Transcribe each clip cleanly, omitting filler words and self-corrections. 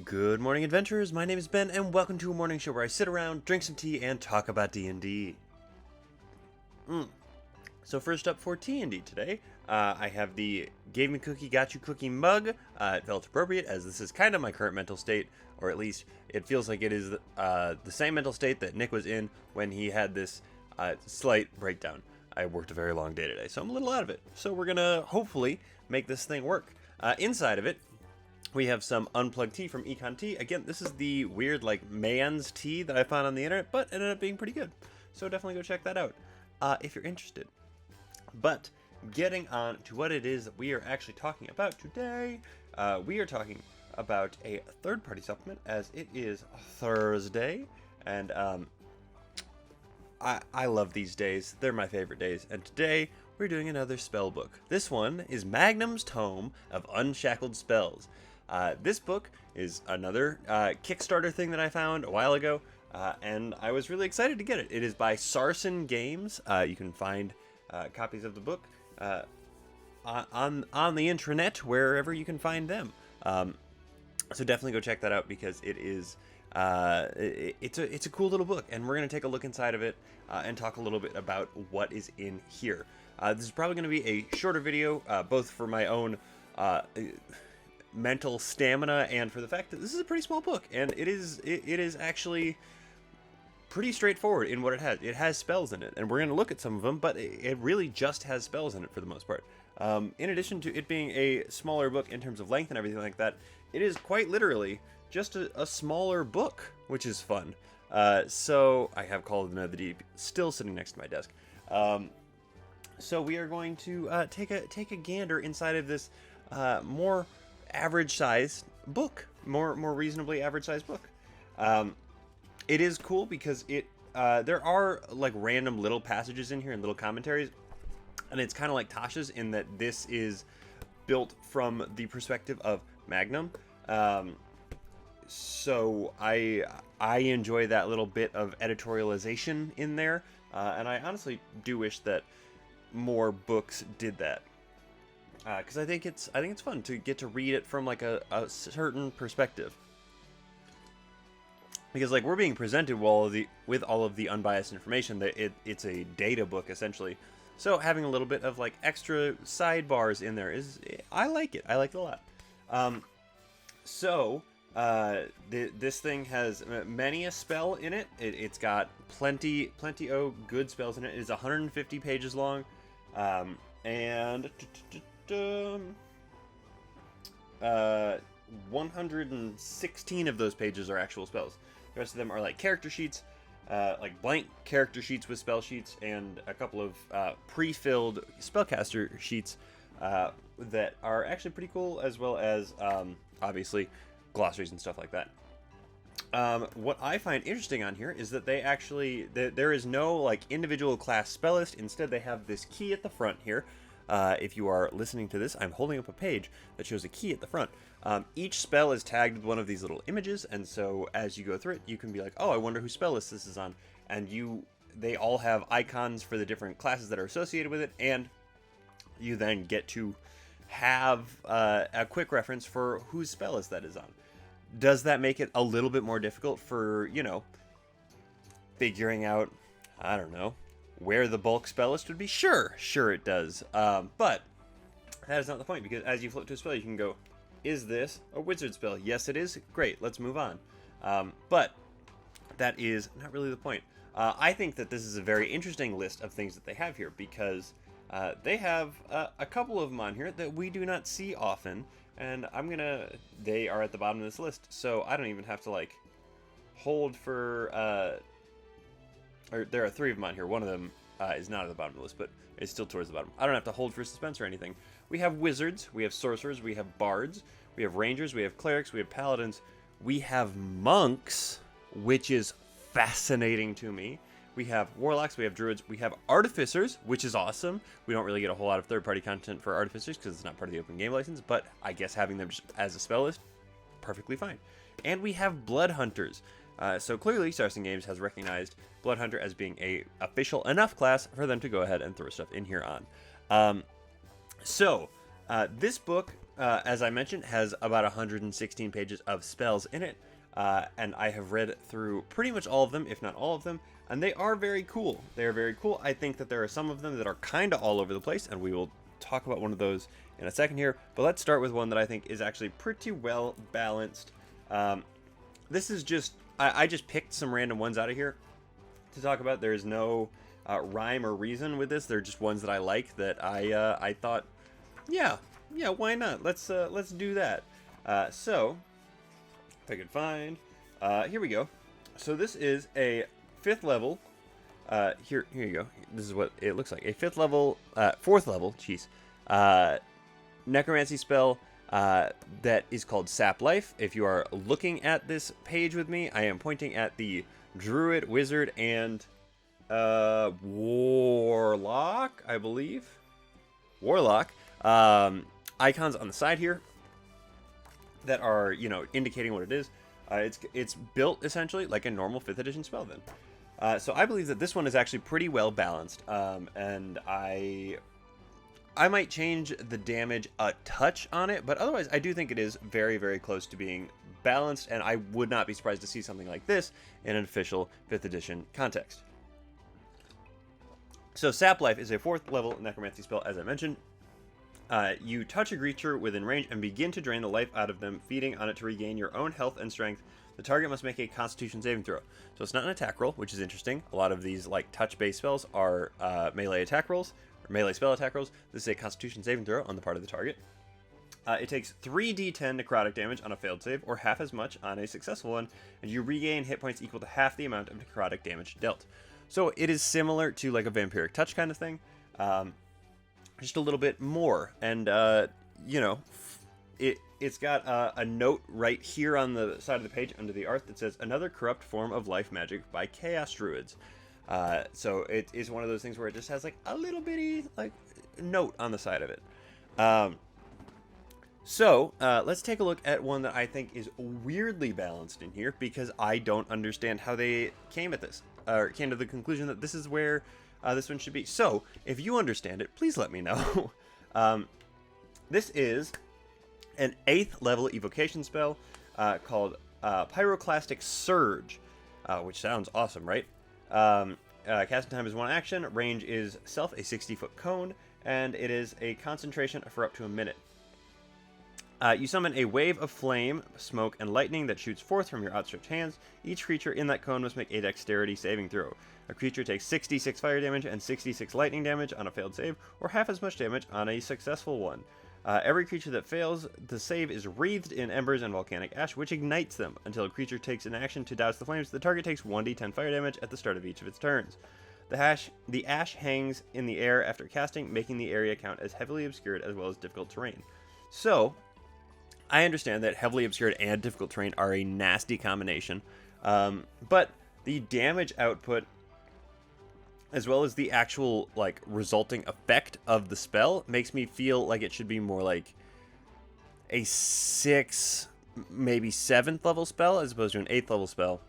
Good morning, adventurers. My name is Ben, and welcome to a morning show where I sit around, drink some tea, and talk about D&D. So first up for T&D today, I have the Gave Me Cookie, Got You Cookie mug. It felt appropriate, as this is kind of my current mental state, or at least it feels like it is the same mental state that Nick was in when he had this slight breakdown. I worked a very long day today, so I'm a little out of it. So we're going to hopefully make this thing work. Inside of it, we have some unplugged tea from Econ Tea. Again, this is the weird, man's tea that I found on the internet, but it ended up being pretty good. So definitely go check that out if you're interested. But getting on to what it is that we are actually talking about today, we are talking about a third-party supplement, as it is Thursday, and I love these days. They're my favorite days, and today we're doing another spell book. This one is Magnum's Tome of Unshackled Spells. This book is another Kickstarter thing that I found a while ago, and I was really excited to get it. It is by Sarson Games. You can find copies of the book on the intranet, wherever you can find them. So definitely go check that out, because it is it's a cool little book, and we're going to take a look inside of it and talk a little bit about what is in here. This is probably going to be a shorter video, both for my own mental stamina and for the fact that this is a pretty small book, and it is actually pretty straightforward in what it has. It has spells in it, and we're going to look at some of them, but it really just has spells in it for the most part. In addition to it being a smaller book in terms of length and everything like that, it is quite literally just a smaller book, which is fun. So I have Call of the Deep still sitting next to my desk. So we are going to take a gander inside of this more average-sized book, more reasonably average-sized book. It is cool because there are random little passages in here and little commentaries, and it's kind of like Tasha's in that this is built from the perspective of Magnum. So I enjoy that little bit of editorialization in there, and I honestly do wish that more books did that, because I think it's fun to get to read it from a certain perspective, because we're being presented with all of the unbiased information. That it's a data book essentially, so having a little bit of extra sidebars in there I like it a lot. This thing has many a spell in it. It's got plenty of good spells in it. It is 150 pages long, and 116 of those pages are actual spells. The rest of them are character sheets, blank character sheets with spell sheets, and a couple of pre-filled spellcaster sheets that are actually pretty cool, as well as obviously glossaries and stuff like that. What I find interesting on here is that there is no individual class spell list. Instead, they have this key at the front here. If you are listening to this, I'm holding up a page that shows a key at the front. Each spell is tagged with one of these little images, and so as you go through it, you can be like, oh, I wonder whose spell list this is on, and they all have icons for the different classes that are associated with it, and you then get to have a quick reference for whose spell list that is on. Does that make it a little bit more difficult for, figuring out, I don't know, where the bulk spell list would be? Sure it does. But that is not the point, because as you flip to a spell, you can go, is this a wizard spell? Yes, it is. Great, let's move on. But that is not really the point. I think that this is a very interesting list of things that they have here, because they have a couple of them on here that we do not see often, and they are at the bottom of this list, so I don't even have to hold for, or there are 3 of them on here. One of them is not at the bottom of the list, but it's still towards the bottom. I don't have to hold for suspense or anything. We have wizards, we have sorcerers, we have bards, we have rangers, we have clerics, we have paladins, we have monks, which is fascinating to me. We have warlocks, we have druids, we have artificers, which is awesome. We don't really get a whole lot of third-party content for artificers because it's not part of the open game license, but I guess having them just as a spell list, perfectly fine. And we have blood hunters. So clearly, Sarson Games has recognized blood hunter as being a official enough class for them to go ahead and throw stuff in here on. This book as I mentioned, has about 116 pages of spells in it, and I have read through pretty much all of them, if not all of them, and they are very cool. They are very cool. I think that there are some of them that are kind of all over the place, and we will talk about one of those in a second here, but let's start with one that I think is actually pretty well balanced. This is just, I just picked some random ones out of here to talk about. There's no rhyme or reason with this. They're just ones that I like that I thought, yeah, why not? Let's do that. So, if I could find, here we go. So this is a 5th level. Here you go. This is what it looks like. A 4th level, necromancy spell that is called Sap Life. If you are looking at this page with me, I am pointing at the Druid, Wizard, and Warlock, I believe. Warlock icons on the side here that are, indicating what it is. It's built essentially like a normal 5th edition spell then. So I believe that this one is actually pretty well balanced, and I might change the damage a touch on it, but otherwise I do think it is very, very close to being balanced, and I would not be surprised to see something like this in an official 5th edition context. So Sap Life is a 4th level necromancy spell, as I mentioned. You touch a creature within range and begin to drain the life out of them, feeding on it to regain your own health and strength. The target must make a Constitution saving throw. So it's not an attack roll, which is interesting. A lot of these touch-based spells are melee attack rolls, or melee spell attack rolls. This is a Constitution saving throw on the part of the target. It takes 3d10 necrotic damage on a failed save, or half as much on a successful one, and you regain hit points equal to half the amount of necrotic damage dealt. So it is similar to like a vampiric touch kind of thing, just a little bit more. And it's got a note right here on the side of the page under the art that says "Another corrupt form of life magic by Chaos Druids." So it is one of those things where it just has like a little bitty note on the side of it. So let's take a look at one that I think is weirdly balanced in here, because I don't understand how they came at this, or came to the conclusion that this is where this one should be. So if you understand it, please let me know. This is an 8th level evocation spell called Pyroclastic Surge, which sounds awesome, right? Casting time is 1 action, range is self, a 60-foot cone, and it is a concentration for up to a minute. You summon a wave of flame, smoke, and lightning that shoots forth from your outstretched hands. Each creature in that cone must make a dexterity saving throw. A creature takes 66 fire damage and 66 lightning damage on a failed save, or half as much damage on a successful one. Every creature that fails the save is wreathed in embers and volcanic ash, which ignites them. Until a creature takes an action to douse the flames, the target takes 1d10 fire damage at the start of each of its turns. The ash hangs in the air after casting, making the area count as heavily obscured as well as difficult terrain. So, I understand that heavily obscured and difficult terrain are a nasty combination, but the damage output, as well as the actual resulting effect of the spell, makes me feel like it should be more like a 6, maybe 7th level spell as opposed to an 8th level spell.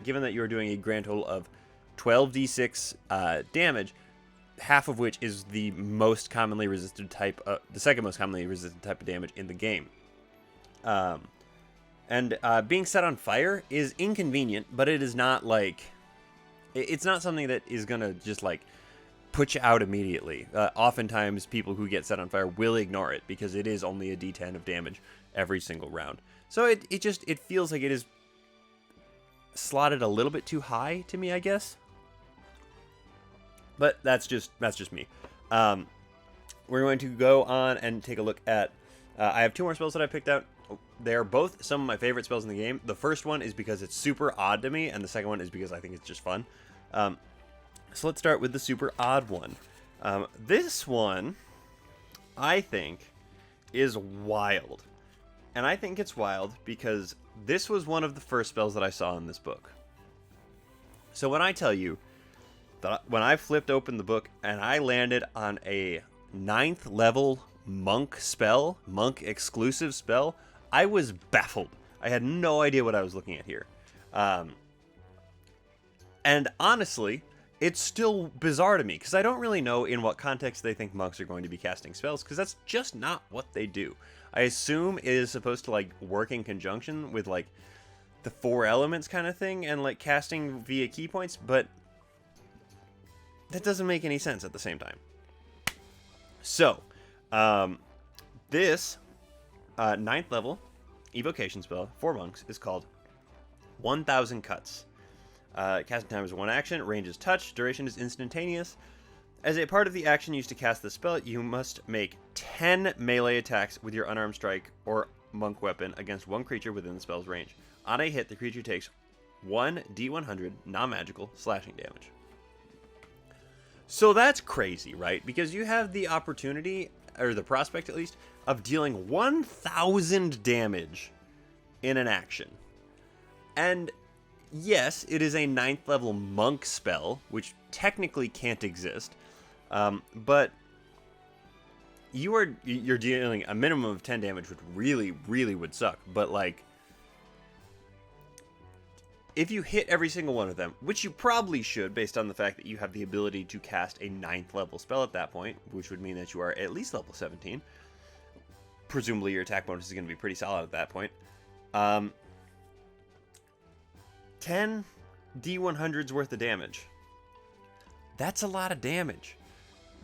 Given that you're doing a grand total of 12d6 damage, half of which is the most commonly resisted type, the second most commonly resisted type of damage in the game. Being set on fire is inconvenient, but it is not it's not something that is gonna just put you out immediately. Oftentimes people who get set on fire will ignore it because it is only a d10 of damage every single round. So it feels like it is slotted a little bit too high to me, I guess. But that's just me. We're going to go on and take a look at, I have 2 more spells that I picked out. They're both some of my favorite spells in the game. The first one is because it's super odd to me, and the second one is because I think it's just fun. So let's start with the super odd one. This one, I think, is wild. And I think it's wild because this was one of the first spells that I saw in this book. So when I tell you that when I flipped open the book and I landed on a 9th level monk spell, monk exclusive spell, I was baffled. I had no idea what I was looking at here. And honestly, it's still bizarre to me because I don't really know in what context they think monks are going to be casting spells, because that's just not what they do. I assume it is supposed to like work in conjunction with like the 4 elements kind of thing and like casting via key points, but that doesn't make any sense at the same time. So, this 9th level evocation spell for monks is called 1000 Cuts. Casting time is 1 action, range is touch, duration is instantaneous. As a part of the action used to cast the spell, you must make 10 melee attacks with your unarmed strike or monk weapon against one creature within the spell's range. On a hit, the creature takes 1d100 non-magical slashing damage. So that's crazy, right? Because you have the opportunity, or the prospect at least, of dealing 1000 damage in an action. And yes, it is a 9th level monk spell, which technically can't exist. But you're dealing a minimum of 10 damage, which really would suck. But like, if you hit every single one of them, which you probably should based on the fact that you have the ability to cast a 9th level spell at that point, which would mean that you are at least level 17. Presumably your attack bonus is going to be pretty solid at that point. 10 D100s worth of damage. That's a lot of damage.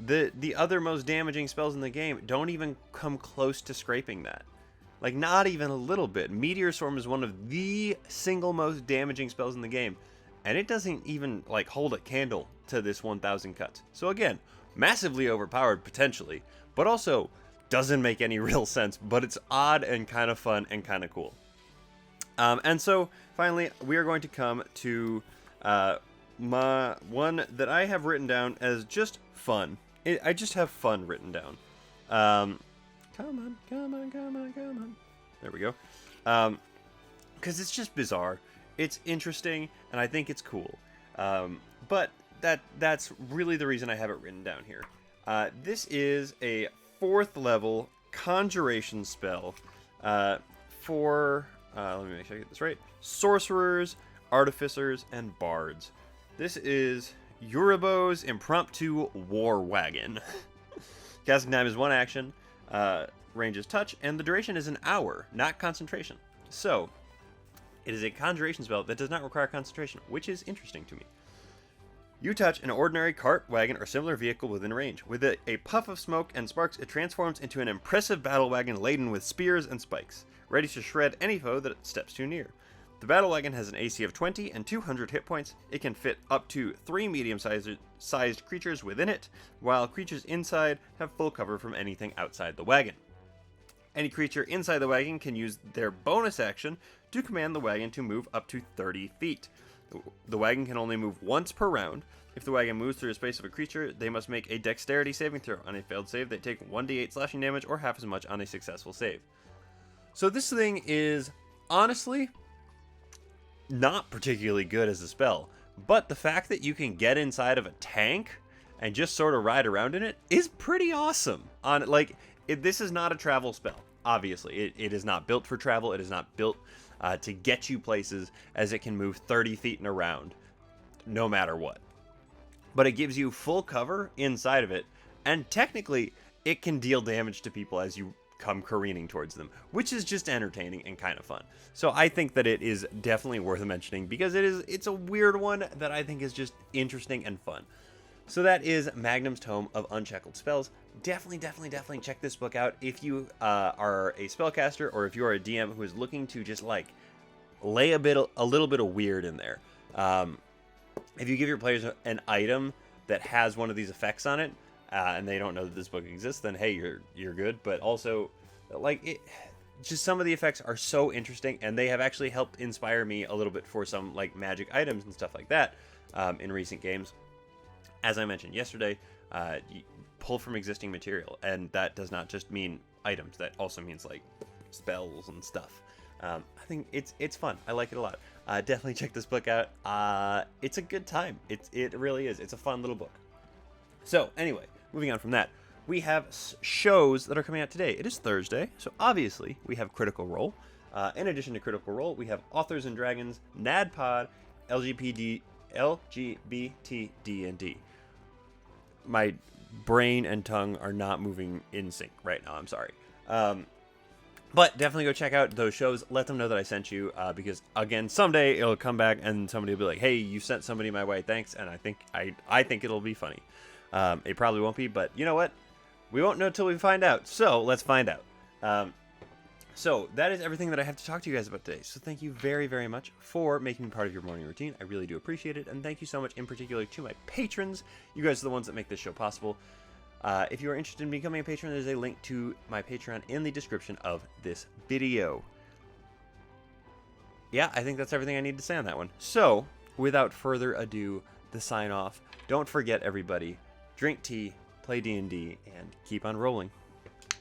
The other most damaging spells in the game don't even come close to scraping that. Like, not even a little bit. Meteor Swarm is one of the single most damaging spells in the game, and it doesn't even, like, hold a candle to this 1000 Cuts. So again, massively overpowered, potentially, but also doesn't make any real sense, but it's odd and kind of fun and kind of cool. And so, finally, we are going to come to my one that I have written down as just fun. I just have fun written down. Come on. There we go. Because it's just bizarre. It's interesting, and I think it's cool. But that's really the reason I have it written down here. This is a 4th level conjuration spell for, let me make sure I get this right, sorcerers, artificers, and bards. This is Yuribo's Impromptu War Wagon. Casting time is 1 action. Range is touch, and the duration is an hour, not concentration. So, it is a conjuration spell that does not require concentration, which is interesting to me. You touch an ordinary cart, wagon, or similar vehicle within range. With a puff of smoke and sparks, it transforms into an impressive battle wagon laden with spears and spikes, ready to shred any foe that steps too near. The battle wagon has an AC of 20 and 200 hit points. It can fit up to 3 medium-sized creatures within it, while creatures inside have full cover from anything outside the wagon. Any creature inside the wagon can use their bonus action to command the wagon to move up to 30 feet. The wagon can only move once per round. If the wagon moves through the space of a creature, they must make a dexterity saving throw. On a failed save, they take 1d8 slashing damage or half as much on a successful save. So this thing is, honestly, not particularly good as a spell, but the fact that you can get inside of a tank and just sort of ride around in it is pretty awesome. This is not a travel spell, obviously. It is not built for travel. It is not built to get you places, as it can move 30 feet and around, no matter what. But it gives you full cover inside of it, and technically, it can deal damage to people as you come careening towards them, which is just entertaining and kind of fun. So I think that it is definitely worth mentioning, because it's a weird one that I think is just interesting and fun. So that is Magnum's Tome of Unshackled Spells. Definitely check this book out if you are a spellcaster, or if you are a DM who is looking to just like lay a little bit of weird in there. If you give your players an item that has one of these effects on it, and they don't know that this book exists, then hey, you're good. But also, just some of the effects are so interesting, and they have actually helped inspire me a little bit for some like magic items and stuff like that in recent games. As I mentioned yesterday, you pull from existing material, and that does not just mean items. That also means like spells and stuff. I think it's fun. I like it a lot. Definitely check this book out. It's a good time. It really is. It's a fun little book. So anyway, moving on from that, we have shows that are coming out today. It is Thursday, so obviously we have Critical Role. In addition to Critical Role, we have Authors and Dragons, NADPOD, LGBT D&D. My brain and tongue are not moving in sync right now. I'm sorry. But definitely go check out those shows. Let them know that I sent you, because again, someday it'll come back and somebody will be like, "Hey, you sent somebody my way, thanks." And I think it'll be funny. It probably won't be, but you know what? We won't know till we find out. So let's find out. So that is everything that I have to talk to you guys about today. So thank you very, very much for making me part of your morning routine. I really do appreciate it, and thank you so much in particular to my patrons. You guys are the ones that make this show possible. If you are interested in becoming a patron, there's a link to my Patreon in the description of this video. Yeah, I think that's everything I need to say on that one. So, without further ado, the sign off. Don't forget, everybody, drink tea, play D&D, and keep on rolling.